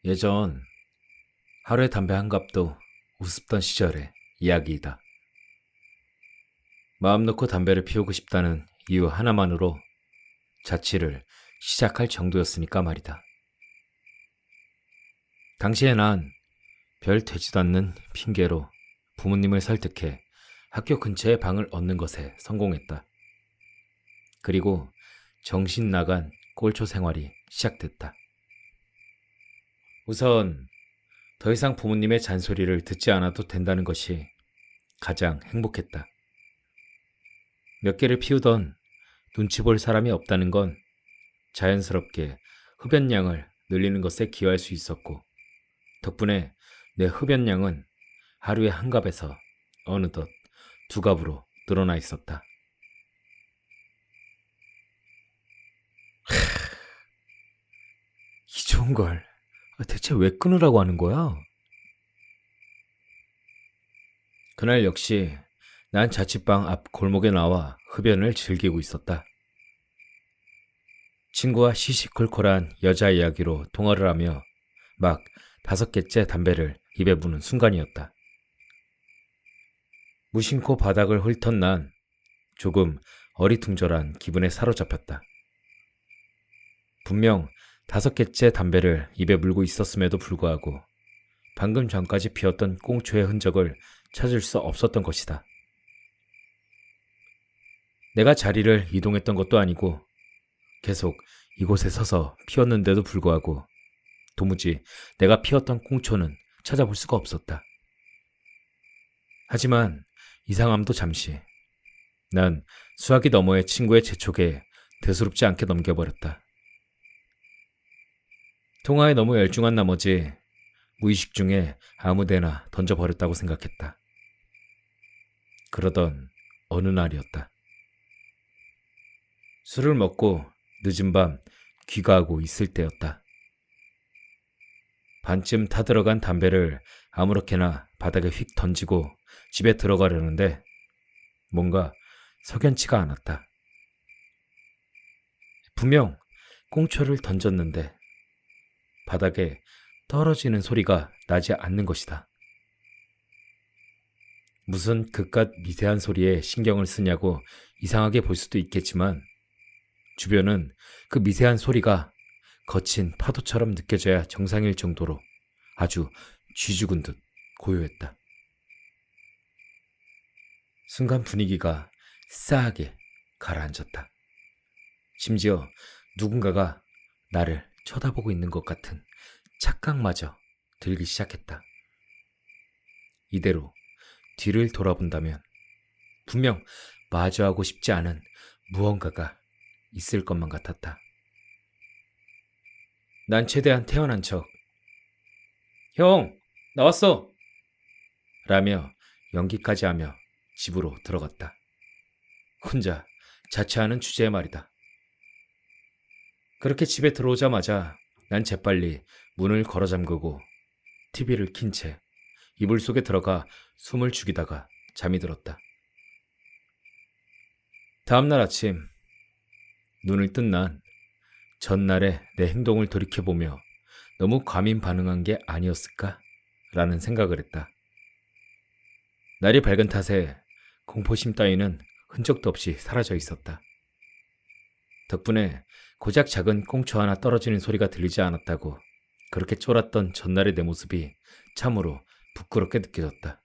예전 하루에 담배 한 갑도 우습던 시절의 이야기이다. 마음 놓고 담배를 피우고 싶다는 이유 하나만으로 자취를 시작할 정도였으니까 말이다. 당시에 난 별 되지도 않는 핑계로 부모님을 설득해 학교 근처에 방을 얻는 것에 성공했다. 그리고 정신 나간 꼴초 생활이 시작됐다. 우선 더 이상 부모님의 잔소리를 듣지 않아도 된다는 것이 가장 행복했다. 몇 개를 피우던 눈치 볼 사람이 없다는 건 자연스럽게 흡연량을 늘리는 것에 기여할 수 있었고, 덕분에 내 흡연량은 하루에 한 갑에서 어느덧 두 갑으로 늘어나 있었다. 이 좋은 걸 대체 왜 끊으라고 하는 거야? 그날 역시 난 자취방 앞 골목에 나와 흡연을 즐기고 있었다. 친구와 시시콜콜한 여자 이야기로 통화를 하며 막 5개째 담배를 입에 부는 순간이었다. 무심코 바닥을 훑던 난 조금 어리둥절한 기분에 사로잡혔다. 분명 5개째 담배를 입에 물고 있었음에도 불구하고 방금 전까지 피웠던 꽁초의 흔적을 찾을 수 없었던 것이다. 내가 자리를 이동했던 것도 아니고 계속 이곳에 서서 피웠는데도 불구하고 도무지 내가 피웠던 꽁초는 찾아볼 수가 없었다. 하지만 이상함도 잠시. 난 수화기 너머의 친구의 재촉에 대수롭지 않게 넘겨버렸다. 통화에 너무 열중한 나머지 무의식 중에 아무데나 던져버렸다고 생각했다. 그러던 어느 날이었다. 술을 먹고 늦은 밤 귀가하고 있을 때였다. 반쯤 타들어간 담배를 아무렇게나 바닥에 휙 던지고 집에 들어가려는데 뭔가 석연치가 않았다. 분명 꽁초를 던졌는데 바닥에 떨어지는 소리가 나지 않는 것이다. 무슨 그깟 미세한 소리에 신경을 쓰냐고 이상하게 볼 수도 있겠지만 주변은 그 미세한 소리가 거친 파도처럼 느껴져야 정상일 정도로 아주 쥐죽은 듯 고요했다. 순간 분위기가 싸하게 가라앉았다. 심지어 누군가가 나를 쳐다보고 있는 것 같은 착각마저 들기 시작했다. 이대로 뒤를 돌아본다면 분명 마주하고 싶지 않은 무언가가 있을 것만 같았다. 난 최대한 태연한 척 "형, 나왔어!" 라며 연기까지 하며 집으로 들어갔다. 혼자 자취하는 주제의 말이다. 그렇게 집에 들어오자마자 난 재빨리 문을 걸어 잠그고 TV를 킨 채 이불 속에 들어가 숨을 죽이다가 잠이 들었다. 다음날 아침 눈을 뜬 난 전날의 내 행동을 돌이켜보며 너무 과민 반응한 게 아니었을까? 라는 생각을 했다. 날이 밝은 탓에 공포심 따위는 흔적도 없이 사라져 있었다. 덕분에 고작 작은 꽁초 하나 떨어지는 소리가 들리지 않았다고 그렇게 쫄았던 전날의 내 모습이 참으로 부끄럽게 느껴졌다.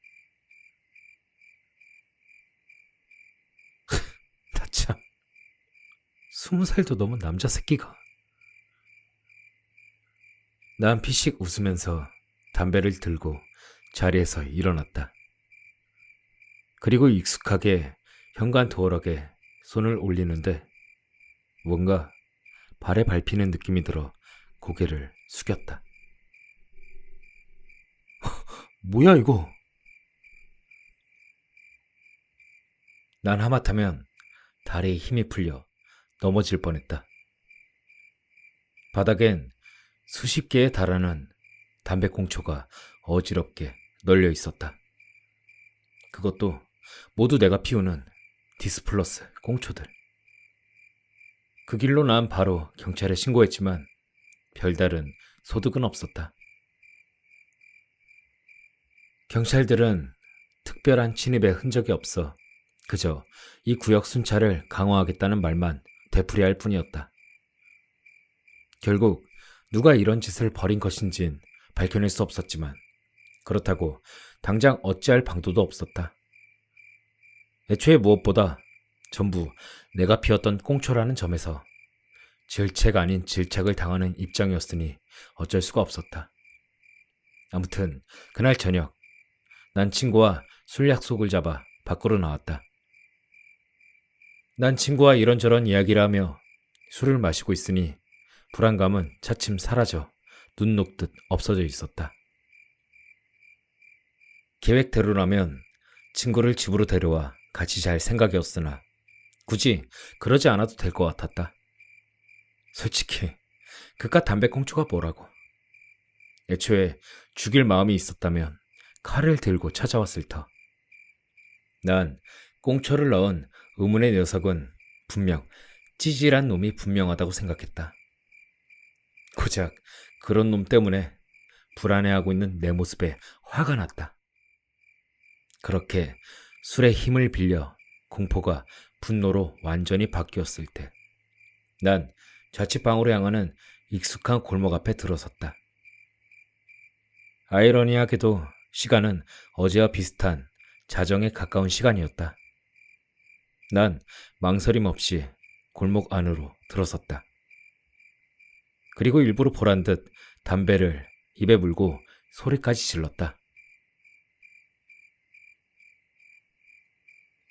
나 참 20살도 넘은 남자 새끼가. 난 피식 웃으면서 담배를 들고 자리에서 일어났다. 그리고 익숙하게 현관 도어락에 손을 올리는데 뭔가 발에 밟히는 느낌이 들어 고개를 숙였다. 뭐야 이거? 난 하마터면 다리에 힘이 풀려 넘어질 뻔했다. 바닥엔 수십 개에 달하는 담배꽁초가 어지럽게 널려 있었다. 그것도 모두 내가 피우는 디스플러스 꽁초들. 그 길로 난 바로 경찰에 신고했지만 별다른 소득은 없었다. 경찰들은 특별한 침입의 흔적이 없어 그저 이 구역 순찰을 강화하겠다는 말만 되풀이할 뿐이었다. 결국 누가 이런 짓을 벌인 것인진 밝혀낼 수 없었지만 그렇다고 당장 어찌할 방도도 없었다. 애초에 무엇보다 전부 내가 피웠던 꽁초라는 점에서 질책 아닌 질책을 당하는 입장이었으니 어쩔 수가 없었다. 아무튼 그날 저녁 난 친구와 술 약속을 잡아 밖으로 나왔다. 난 친구와 이런저런 이야기를 하며 술을 마시고 있으니 불안감은 차츰 사라져 눈 녹듯 없어져 있었다. 계획대로라면 친구를 집으로 데려와 같이 잘 생각이었으나 굳이 그러지 않아도 될 것 같았다. 솔직히 그깟 담배꽁초가 뭐라고. 애초에 죽일 마음이 있었다면 칼을 들고 찾아왔을 터. 난 꽁초를 넣은 의문의 녀석은 분명 찌질한 놈이 분명하다고 생각했다. 고작 그런 놈 때문에 불안해하고 있는 내 모습에 화가 났다. 그렇게 술의 힘을 빌려 공포가 분노로 완전히 바뀌었을 때 난 자취방으로 향하는 익숙한 골목 앞에 들어섰다. 아이러니하게도 시간은 어제와 비슷한 자정에 가까운 시간이었다. 난 망설임 없이 골목 안으로 들어섰다. 그리고 일부러 보란 듯 담배를 입에 물고 소리까지 질렀다.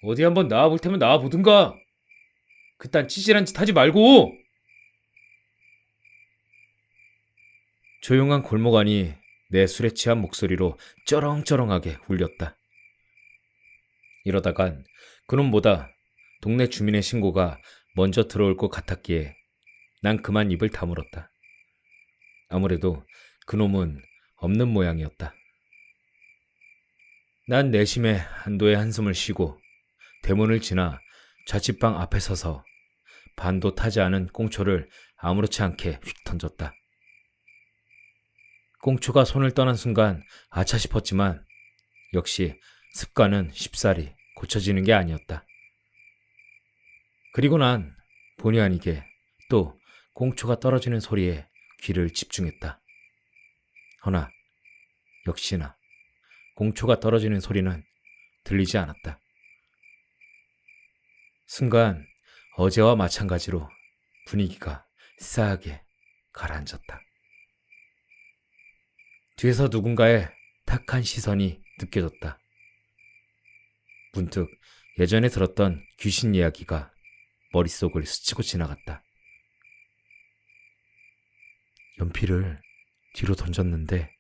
어디 한번 나와볼 테면 나와보든가. 그딴 찌질한 짓 하지 말고. 조용한 골목 안이 내 술에 취한 목소리로 쩌렁쩌렁하게 울렸다. 이러다간 그놈보다 동네 주민의 신고가 먼저 들어올 것 같았기에 난 그만 입을 다물었다. 아무래도 그놈은 없는 모양이었다. 난 내심에 안도의 한숨을 쉬고 대문을 지나 자취방 앞에 서서 반도 타지 않은 꽁초를 아무렇지 않게 휙 던졌다. 꽁초가 손을 떠난 순간 아차 싶었지만 역시 습관은 쉽사리 고쳐지는 게 아니었다. 그리고 난 본의 아니게 또 꽁초가 떨어지는 소리에 귀를 집중했다. 허나 역시나 꽁초가 떨어지는 소리는 들리지 않았다. 순간 어제와 마찬가지로 분위기가 싸하게 가라앉았다. 뒤에서 누군가의 탁한 시선이 느껴졌다. 문득 예전에 들었던 귀신 이야기가 머릿속을 스치고 지나갔다. 연필을 뒤로 던졌는데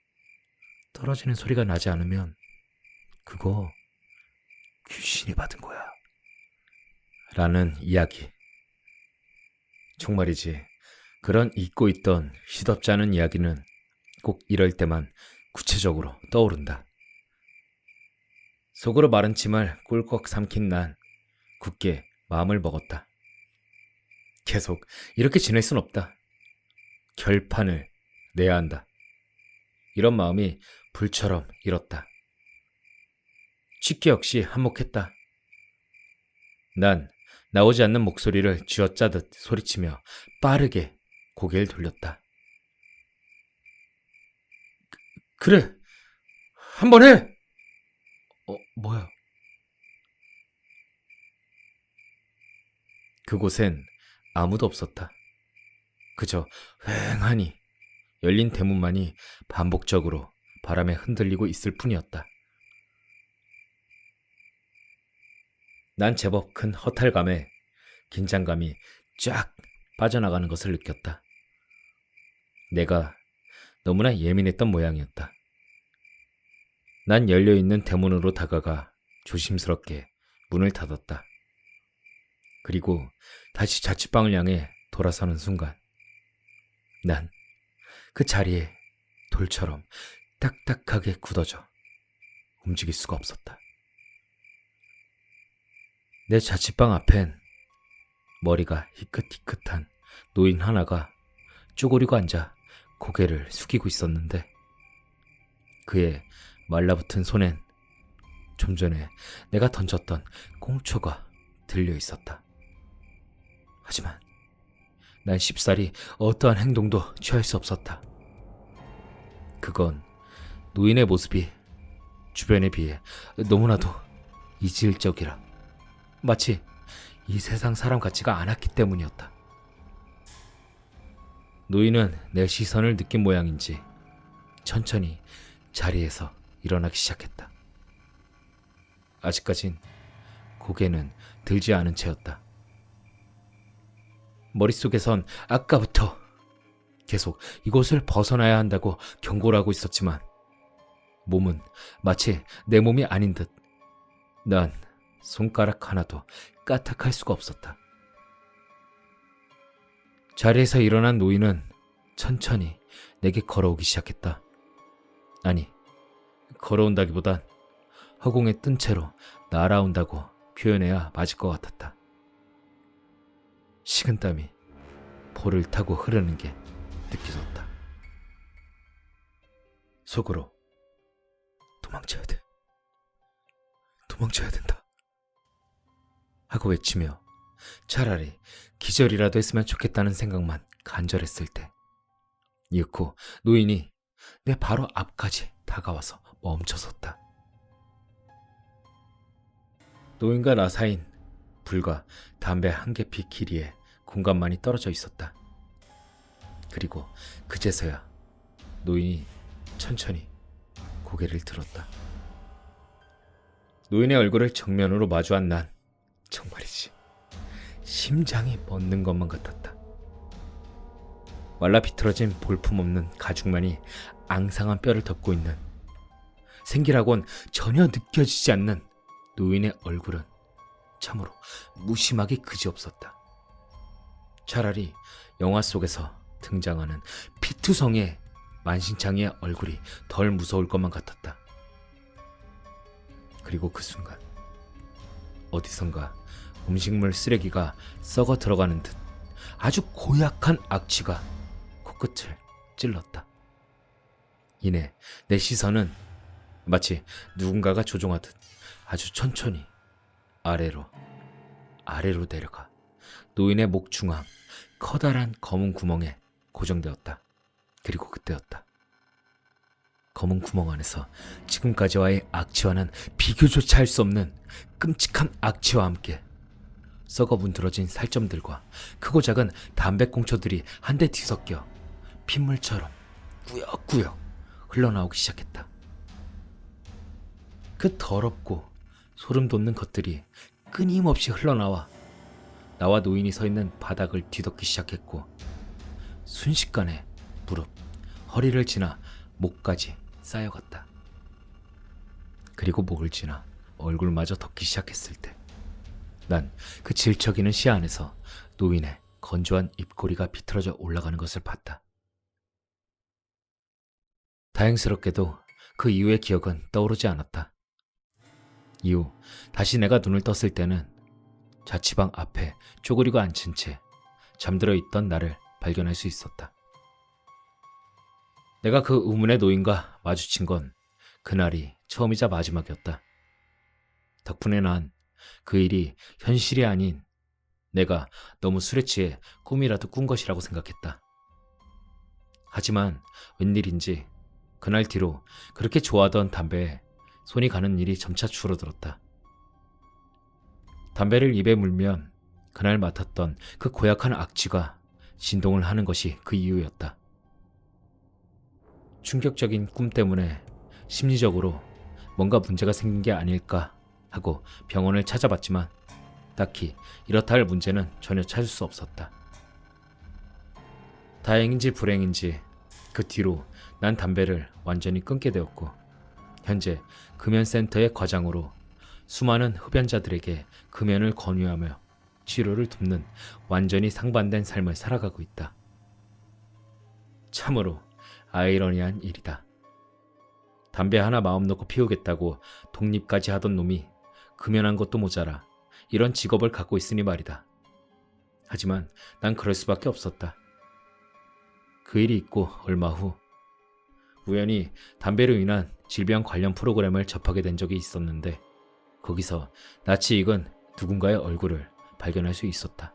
떨어지는 소리가 나지 않으면 그거 귀신이 받은 거야. 라는 이야기. 정말이지 그런 잊고 있던 시덥지 않은 이야기는 꼭 이럴 때만 구체적으로 떠오른다. 속으로 마른 침을 꿀꺽 삼킨 난 굳게 마음을 먹었다. 계속 이렇게 지낼 순 없다. 결판을 내야 한다. 이런 마음이 불처럼 일었다. 취기 역시 한몫했다. 난 나오지 않는 목소리를 쥐어짜듯 소리치며 빠르게 고개를 돌렸다. 그래, 한번 해! 뭐야? 그곳엔 아무도 없었다. 그저 휑하니 열린 대문만이 반복적으로 바람에 흔들리고 있을 뿐이었다. 난 제법 큰 허탈감에 긴장감이 쫙 빠져나가는 것을 느꼈다. 내가 너무나 예민했던 모양이었다. 난 열려있는 대문으로 다가가 조심스럽게 문을 닫았다. 그리고 다시 자취방을 향해 돌아서는 순간 난 그 자리에 돌처럼 딱딱하게 굳어져 움직일 수가 없었다. 내 자취방 앞엔 머리가 희끗희끗한 노인 하나가 쪼그리고 앉아 고개를 숙이고 있었는데 그의 말라붙은 손엔 좀 전에 내가 던졌던 꽁초가 들려 있었다. 하지만 난 쉽사리 어떠한 행동도 취할 수 없었다. 그건 노인의 모습이 주변에 비해 너무나도 이질적이라 마치 이 세상 사람 같지가 않았기 때문이었다. 노인은 내 시선을 느낀 모양인지 천천히 자리에서 일어나기 시작했다. 아직까진 고개는 들지 않은 채였다. 머릿속에선 아까부터 계속 이곳을 벗어나야 한다고 경고를 하고 있었지만 몸은 마치 내 몸이 아닌 듯 난 손가락 하나도 까딱할 수가 없었다. 자리에서 일어난 노인은 천천히 내게 걸어오기 시작했다. 아니, 걸어온다기보단 허공에 뜬 채로 날아온다고 표현해야 맞을 것 같았다. 식은땀이 볼을 타고 흐르는 게 느껴졌다. 속으로 도망쳐야 돼. 도망쳐야 된다. 하고 외치며 차라리 기절이라도 했으면 좋겠다는 생각만 간절했을 때 이윽고 노인이 내 바로 앞까지 다가와서 멈춰섰다. 노인과 나 사이인 불과 담배 한 개피 길이의 공간만이 떨어져 있었다. 그리고 그제서야 노인이 천천히 고개를 들었다. 노인의 얼굴을 정면으로 마주한 난 정말이지 심장이 멎는 것만 같았다. 말라 비틀어진 볼품없는 가죽만이 앙상한 뼈를 덮고 있는 생기라곤 전혀 느껴지지 않는 노인의 얼굴은 참으로 무심하기 그지없었다. 차라리 영화 속에서 등장하는 피투성의 만신창이의 얼굴이 덜 무서울 것만 같았다. 그리고 그 순간 어디선가 음식물 쓰레기가 썩어 들어가는 듯 아주 고약한 악취가 코끝을 찔렀다. 이내 내 시선은 마치 누군가가 조종하듯 아주 천천히 아래로 내려가 노인의 목 중앙 커다란 검은 구멍에 고정되었다. 그리고 그때였다. 검은 구멍 안에서 지금까지와의 악취와는 비교조차 할 수 없는 끔찍한 악취와 함께 썩어 문드러진 살점들과 크고 작은 담배꽁초들이 한데 뒤섞여 핏물처럼 꾸역꾸역 흘러나오기 시작했다. 그 더럽고 소름 돋는 것들이 끊임없이 흘러나와 나와 노인이 서 있는 바닥을 뒤덮기 시작했고 순식간에 무릎, 허리를 지나 목까지 쌓여갔다. 그리고 목을 지나 얼굴마저 덮기 시작했을 때 난 그 질척이는 시야 안에서 노인의 건조한 입꼬리가 비틀어져 올라가는 것을 봤다. 다행스럽게도 그 이후의 기억은 떠오르지 않았다. 이후 다시 내가 눈을 떴을 때는 자취방 앞에 쪼그리고 앉은 채 잠들어 있던 나를 발견할 수 있었다. 내가 그 우문의 노인과 마주친 건 그날이 처음이자 마지막이었다. 덕분에 난 그 일이 현실이 아닌 내가 너무 술에 취해 꿈이라도 꾼 것이라고 생각했다. 하지만 웬일인지 그날 뒤로 그렇게 좋아하던 담배에 손이 가는 일이 점차 줄어들었다. 담배를 입에 물면 그날 맡았던 그 고약한 악취가 진동을 하는 것이 그 이유였다. 충격적인 꿈 때문에 심리적으로 뭔가 문제가 생긴 게 아닐까 하고 병원을 찾아봤지만 딱히 이렇다 할 문제는 전혀 찾을 수 없었다. 다행인지 불행인지 그 뒤로 난 담배를 완전히 끊게 되었고 현재 금연센터의 과장으로 수많은 흡연자들에게 금연을 권유하며 치료를 돕는 완전히 상반된 삶을 살아가고 있다. 참으로 아이러니한 일이다. 담배 하나 마음 놓고 피우겠다고 독립까지 하던 놈이 금연한 것도 모자라 이런 직업을 갖고 있으니 말이다. 하지만 난 그럴 수밖에 없었다. 그 일이 있고 얼마 후 우연히 담배로 인한 질병 관련 프로그램을 접하게 된 적이 있었는데 거기서 낯이 익은 누군가의 얼굴을 발견할 수 있었다.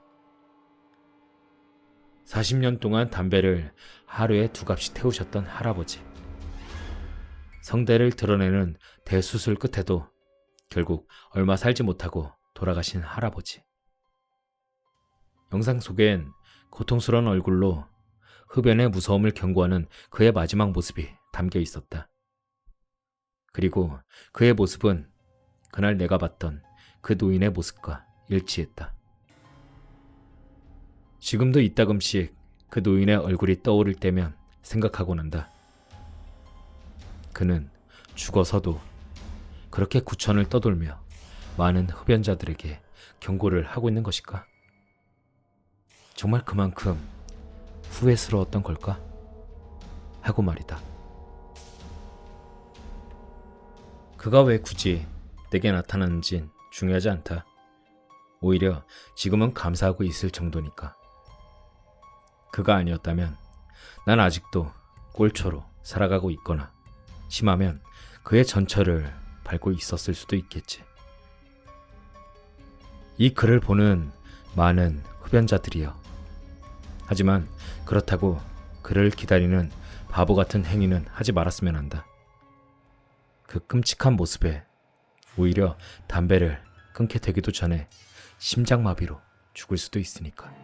40년 동안 담배를 하루에 2갑씩 태우셨던 할아버지. 성대를 드러내는 대수술 끝에도 결국 얼마 살지 못하고 돌아가신 할아버지. 영상 속엔 고통스러운 얼굴로 흡연의 무서움을 경고하는 그의 마지막 모습이 담겨 있었다. 그리고 그의 모습은 그날 내가 봤던 그 노인의 모습과 일치했다. 지금도 이따금씩 그 노인의 얼굴이 떠오를 때면 생각하곤 한다. 그는 죽어서도 그렇게 구천을 떠돌며 많은 흡연자들에게 경고를 하고 있는 것일까? 정말 그만큼 후회스러웠던 걸까? 하고 말이다. 그가 왜 굳이 내게 나타났는진 중요하지 않다. 오히려 지금은 감사하고 있을 정도니까. 그가 아니었다면 난 아직도 꼴초로 살아가고 있거나 심하면 그의 전철을 밟고 있었을 수도 있겠지. 이 글을 보는 많은 흡연자들이여. 하지만 그렇다고 그를 기다리는 바보 같은 행위는 하지 말았으면 한다. 그 끔찍한 모습에 오히려 담배를 끊게 되기도 전에 심장마비로 죽을 수도 있으니까.